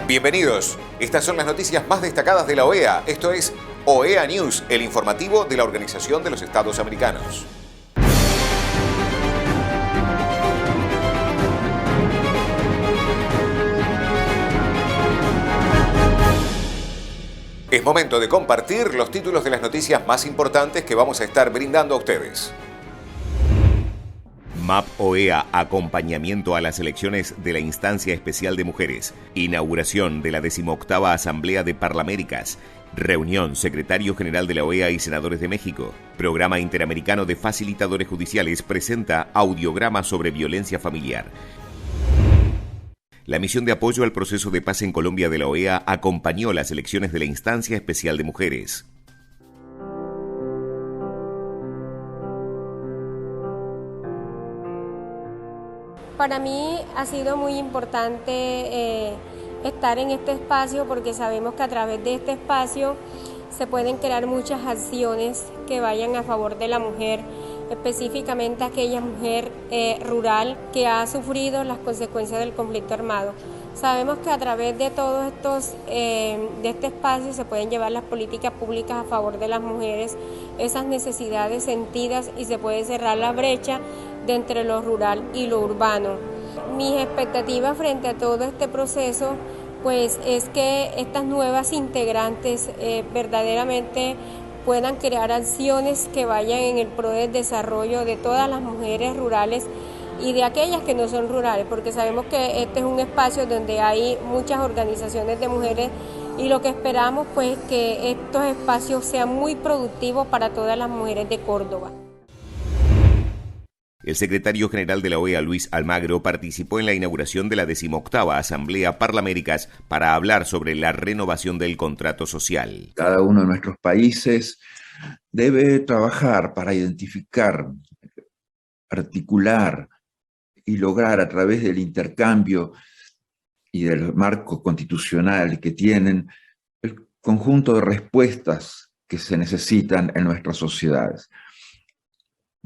Bienvenidos. Estas son las noticias más destacadas de la OEA. Esto es OEA News, el informativo de la Organización de los Estados Americanos. Es momento de compartir los títulos de las noticias más importantes que vamos a estar brindando a ustedes. MAP OEA, acompañamiento a las elecciones de la Instancia Especial de Mujeres. Inauguración de la 18ª Asamblea de Parlaméricas. Reunión, secretario general de la OEA y senadores de México. Programa Interamericano de Facilitadores Judiciales presenta audiograma sobre violencia familiar. La misión de apoyo al proceso de paz en Colombia de la OEA acompañó las elecciones de la Instancia Especial de Mujeres. Para mí ha sido muy importante estar en este espacio porque sabemos que a través de este espacio se pueden crear muchas acciones que vayan a favor de la mujer, específicamente aquella mujer rural que ha sufrido las consecuencias del conflicto armado. Sabemos que a través de todos de este espacio se pueden llevar las políticas públicas a favor de las mujeres, esas necesidades sentidas, y se puede cerrar la brecha de entre lo rural y lo urbano. Mis expectativas frente a todo este proceso pues es que estas nuevas integrantes verdaderamente puedan crear acciones que vayan en el pro del desarrollo de todas las mujeres rurales y de aquellas que no son rurales, porque sabemos que este es un espacio donde hay muchas organizaciones de mujeres y lo que esperamos pues es que estos espacios sean muy productivos para todas las mujeres de Córdoba. El secretario general de la OEA, Luis Almagro, participó en la inauguración de la 18ª Asamblea Parlaméricas para hablar sobre la renovación del contrato social. Cada uno de nuestros países debe trabajar para identificar, articular y lograr a través del intercambio y del marco constitucional que tienen el conjunto de respuestas que se necesitan en nuestras sociedades.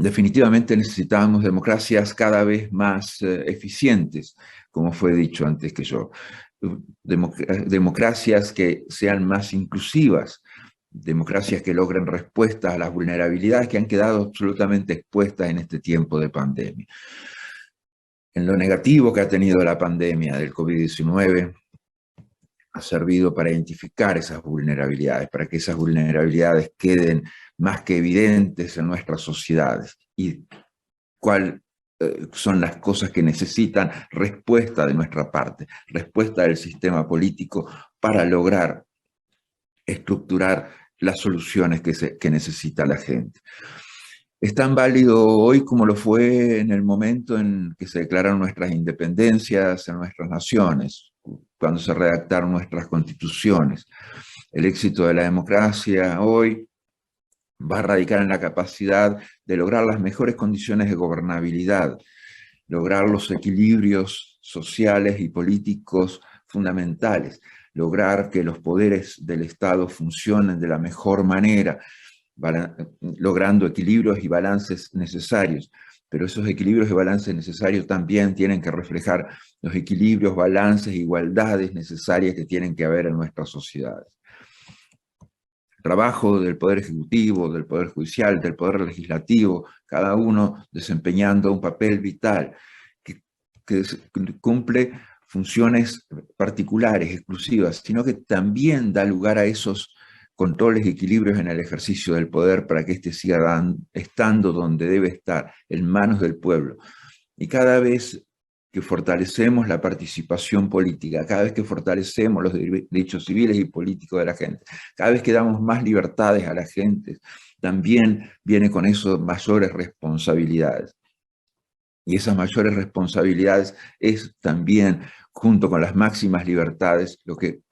Definitivamente necesitamos democracias cada vez más eficientes, como fue dicho antes que yo. Democracias que sean más inclusivas, democracias que logren respuestas a las vulnerabilidades que han quedado absolutamente expuestas en este tiempo de pandemia. En lo negativo que ha tenido la pandemia del COVID-19, ha servido para identificar esas vulnerabilidades, para que esas vulnerabilidades queden más que evidentes en nuestras sociedades y cuáles son las cosas que necesitan respuesta de nuestra parte, respuesta del sistema político para lograr estructurar las soluciones que necesita la gente. Es tan válido hoy como lo fue en el momento en que se declararon nuestras independencias en nuestras naciones, cuando se redactaron nuestras constituciones. El éxito de la democracia hoy va a radicar en la capacidad de lograr las mejores condiciones de gobernabilidad, lograr los equilibrios sociales y políticos fundamentales, lograr que los poderes del Estado funcionen de la mejor manera, logrando equilibrios y balances necesarios. Pero esos equilibrios y balances necesarios también tienen que reflejar los equilibrios, balances e igualdades necesarias que tienen que haber en nuestras sociedades. El trabajo del Poder Ejecutivo, del Poder Judicial, del Poder Legislativo, cada uno desempeñando un papel vital que cumple funciones particulares, exclusivas, sino que también da lugar a esos controles y equilibrios en el ejercicio del poder para que éste siga estando donde debe estar, en manos del pueblo. Y cada vez que fortalecemos la participación política, cada vez que fortalecemos los derechos civiles y políticos de la gente, cada vez que damos más libertades a la gente, también viene con eso mayores responsabilidades. Y esas mayores responsabilidades es también, junto con las máximas libertades, lo que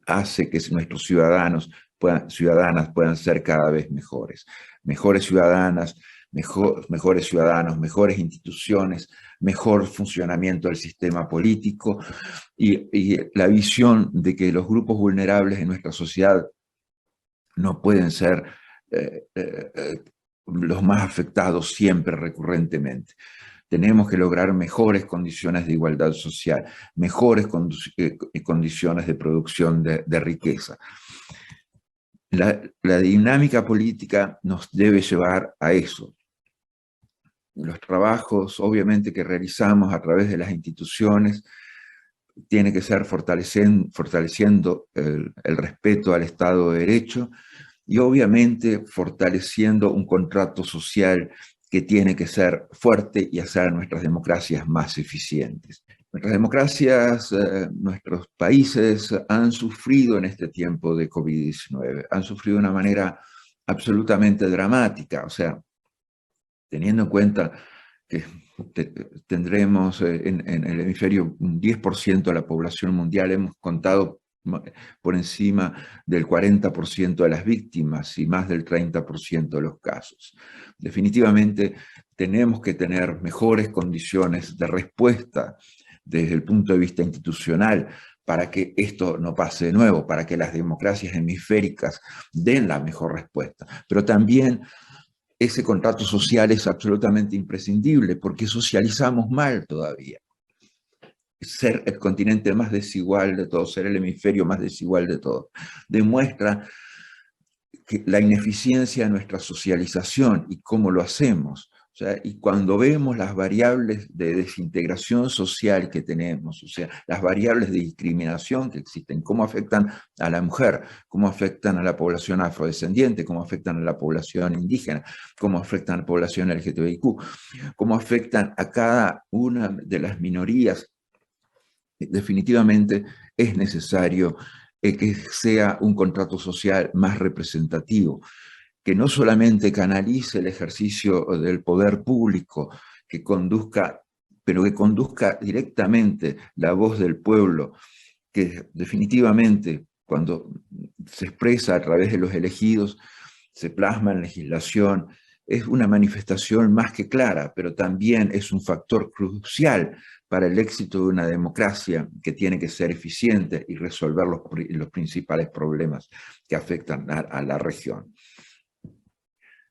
hace que nuestros ciudadanas puedan ser cada vez mejores. Mejores ciudadanas, mejores ciudadanos, mejores instituciones, mejor funcionamiento del sistema político y la visión de que los grupos vulnerables en nuestra sociedad no pueden ser los más afectados siempre recurrentemente. tenemos que lograr mejores condiciones de igualdad social, mejores condiciones de producción de riqueza. La dinámica política nos debe llevar a eso. Los trabajos, obviamente, que realizamos a través de las instituciones tiene que ser fortaleciendo el respeto al Estado de Derecho y obviamente fortaleciendo un contrato social que tiene que ser fuerte y hacer nuestras democracias más eficientes. Nuestras democracias, nuestros países han sufrido en este tiempo de COVID-19, han sufrido de una manera absolutamente dramática, o sea, teniendo en cuenta que tendremos en el hemisferio un 10% de la población mundial, hemos contado por encima del 40% de las víctimas y más del 30% de los casos. Definitivamente tenemos que tener mejores condiciones de respuesta desde el punto de vista institucional para que esto no pase de nuevo, para que las democracias hemisféricas den la mejor respuesta. Pero también ese contrato social es absolutamente imprescindible porque socializamos mal todavía. Ser el continente más desigual de todos, ser el hemisferio más desigual de todos, demuestra que la ineficiencia de nuestra socialización y cómo lo hacemos. O sea, y cuando vemos las variables de desintegración social que tenemos, o sea, las variables de discriminación que existen, cómo afectan a la mujer, cómo afectan a la población afrodescendiente, cómo afectan a la población indígena, cómo afectan a la población LGTBIQ, cómo afectan a cada una de las minorías, definitivamente es necesario que sea un contrato social más representativo, que no solamente canalice el ejercicio del poder público, pero que conduzca directamente la voz del pueblo, que definitivamente cuando se expresa a través de los elegidos, se plasma en legislación, es una manifestación más que clara, pero también es un factor crucial para el éxito de una democracia que tiene que ser eficiente y resolver los principales problemas que afectan a la región.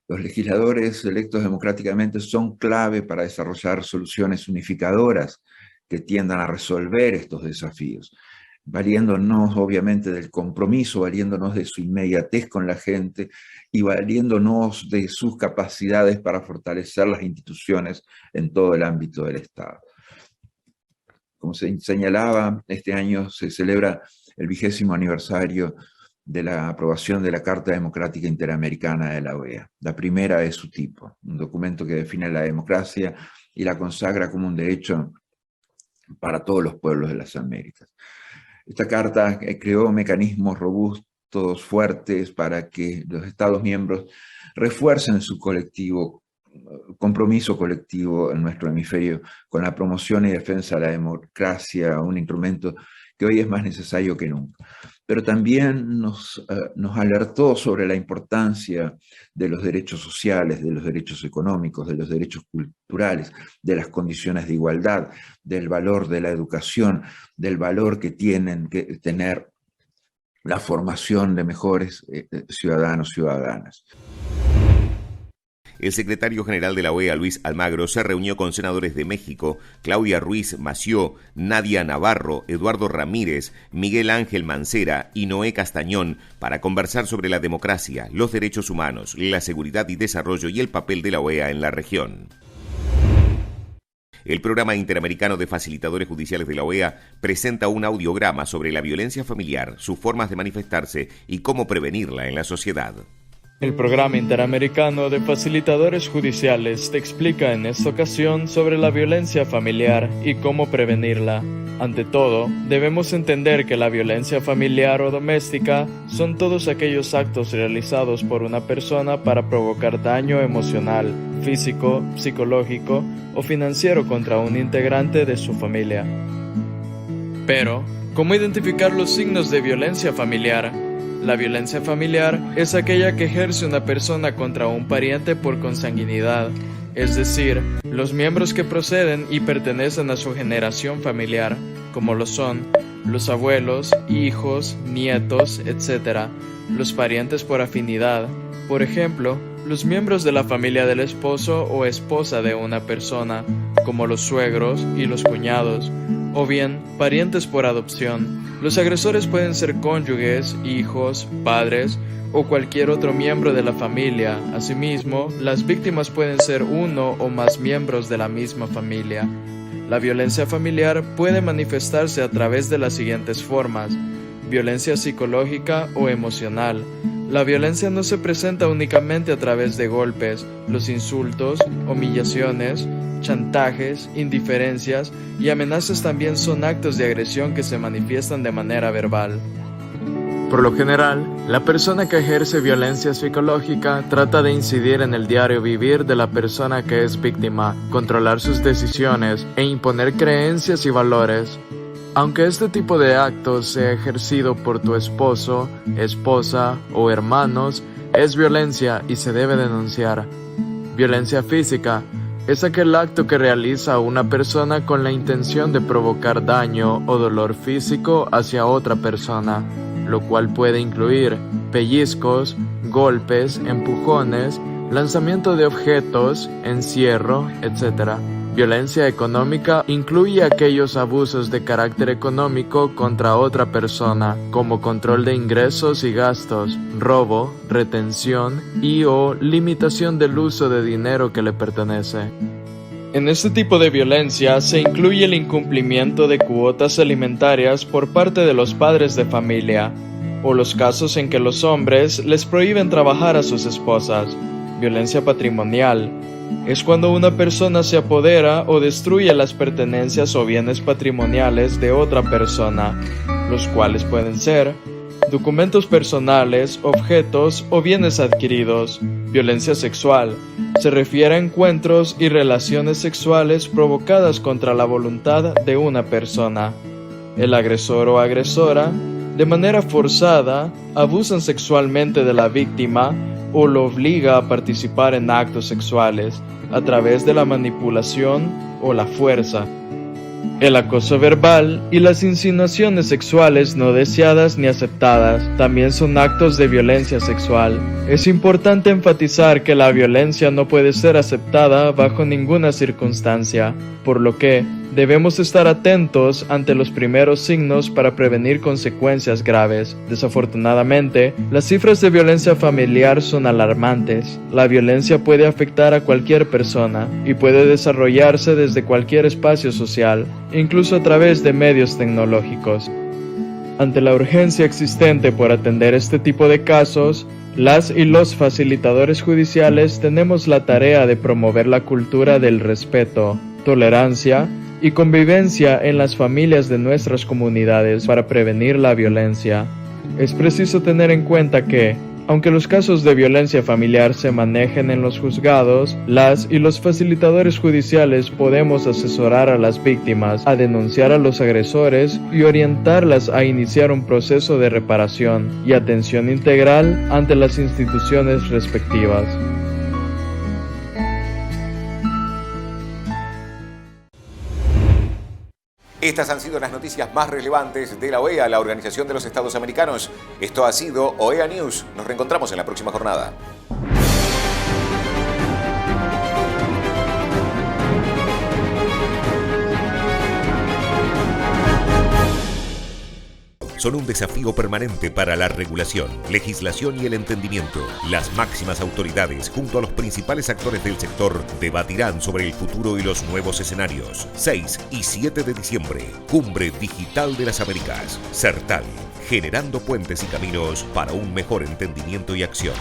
Los legisladores electos democráticamente son clave para desarrollar soluciones unificadoras que tiendan a resolver estos desafíos, valiéndonos obviamente del compromiso, valiéndonos de su inmediatez con la gente y valiéndonos de sus capacidades para fortalecer las instituciones en todo el ámbito del Estado. Como se señalaba, este año se celebra el 20º aniversario de la aprobación de la Carta Democrática Interamericana de la OEA, la primera de su tipo, un documento que define la democracia y la consagra como un derecho para todos los pueblos de las Américas. Esta carta creó mecanismos robustos, fuertes, para que los Estados miembros refuercen su compromiso colectivo en nuestro hemisferio con la promoción y defensa de la democracia, un instrumento que hoy es más necesario que nunca. Pero también nos alertó sobre la importancia de los derechos sociales, de los derechos económicos, de los derechos culturales, de las condiciones de igualdad, del valor de la educación, del valor que tienen que tener la formación de mejores ciudadanos y ciudadanas. El secretario general de la OEA, Luis Almagro, se reunió con senadores de México, Claudia Ruiz Massieu, Nadia Navarro, Eduardo Ramírez, Miguel Ángel Mancera y Noé Castañón para conversar sobre la democracia, los derechos humanos, la seguridad y desarrollo y el papel de la OEA en la región. El Programa Interamericano de Facilitadores Judiciales de la OEA presenta un audiograma sobre la violencia familiar, sus formas de manifestarse y cómo prevenirla en la sociedad. El Programa Interamericano de Facilitadores Judiciales te explica en esta ocasión sobre la violencia familiar y cómo prevenirla. Ante todo, debemos entender que la violencia familiar o doméstica son todos aquellos actos realizados por una persona para provocar daño emocional, físico, psicológico o financiero contra un integrante de su familia. Pero, ¿cómo identificar los signos de violencia familiar? La violencia familiar es aquella que ejerce una persona contra un pariente por consanguinidad, es decir, los miembros que proceden y pertenecen a su generación familiar, como lo son los abuelos, hijos, nietos, etc., los parientes por afinidad, por ejemplo, los miembros de la familia del esposo o esposa de una persona, como los suegros y los cuñados, o bien parientes por adopción. Los agresores pueden ser cónyuges, hijos, padres o cualquier otro miembro de la familia. Asimismo, las víctimas pueden ser uno o más miembros de la misma familia. La violencia familiar puede manifestarse a través de las siguientes formas: violencia psicológica o emocional. La violencia no se presenta únicamente a través de golpes. Los insultos, humillaciones, chantajes, indiferencias y amenazas también son actos de agresión que se manifiestan de manera verbal. Por lo general, la persona que ejerce violencia psicológica trata de incidir en el diario vivir de la persona que es víctima, controlar sus decisiones e imponer creencias y valores. Aunque este tipo de actos sea ejercido por tu esposo, esposa o hermanos, es violencia y se debe denunciar. Violencia física es aquel acto que realiza una persona con la intención de provocar daño o dolor físico hacia otra persona, lo cual puede incluir pellizcos, golpes, empujones, lanzamiento de objetos, encierro, etc. Violencia económica incluye aquellos abusos de carácter económico contra otra persona, como control de ingresos y gastos, robo, retención o limitación del uso de dinero que le pertenece. En este tipo de violencia se incluye el incumplimiento de cuotas alimentarias por parte de los padres de familia, o los casos en que los hombres les prohíben trabajar a sus esposas. Violencia patrimonial es cuando una persona se apodera o destruye las pertenencias o bienes patrimoniales de otra persona, los cuales pueden ser documentos personales, objetos o bienes adquiridos. Violencia sexual se refiere a encuentros y relaciones sexuales provocadas contra la voluntad de una persona. El agresor o agresora, de manera forzada, abusan sexualmente de la víctima o lo obliga a participar en actos sexuales a través de la manipulación o la fuerza. El acoso verbal y las insinuaciones sexuales no deseadas ni aceptadas también son actos de violencia sexual. Es importante enfatizar que la violencia no puede ser aceptada bajo ninguna circunstancia, por lo que debemos estar atentos ante los primeros signos para prevenir consecuencias graves. Desafortunadamente, las cifras de violencia familiar son alarmantes. La violencia puede afectar a cualquier persona y puede desarrollarse desde cualquier espacio social, incluso a través de medios tecnológicos. Ante la urgencia existente por atender este tipo de casos, las y los facilitadores judiciales tenemos la tarea de promover la cultura del respeto, tolerancia y convivencia en las familias de nuestras comunidades para prevenir la violencia. Es preciso tener en cuenta que, aunque los casos de violencia familiar se manejen en los juzgados, las y los facilitadores judiciales podemos asesorar a las víctimas a denunciar a los agresores y orientarlas a iniciar un proceso de reparación y atención integral ante las instituciones respectivas. Estas han sido las noticias más relevantes de la OEA, la Organización de los Estados Americanos. Esto ha sido OEA News. Nos reencontramos en la próxima jornada. Son un desafío permanente para la regulación, legislación y el entendimiento. Las máximas autoridades, junto a los principales actores del sector, debatirán sobre el futuro y los nuevos escenarios. 6 y 7 de diciembre, Cumbre Digital de las Américas. CERTAL, generando puentes y caminos para un mejor entendimiento y acción.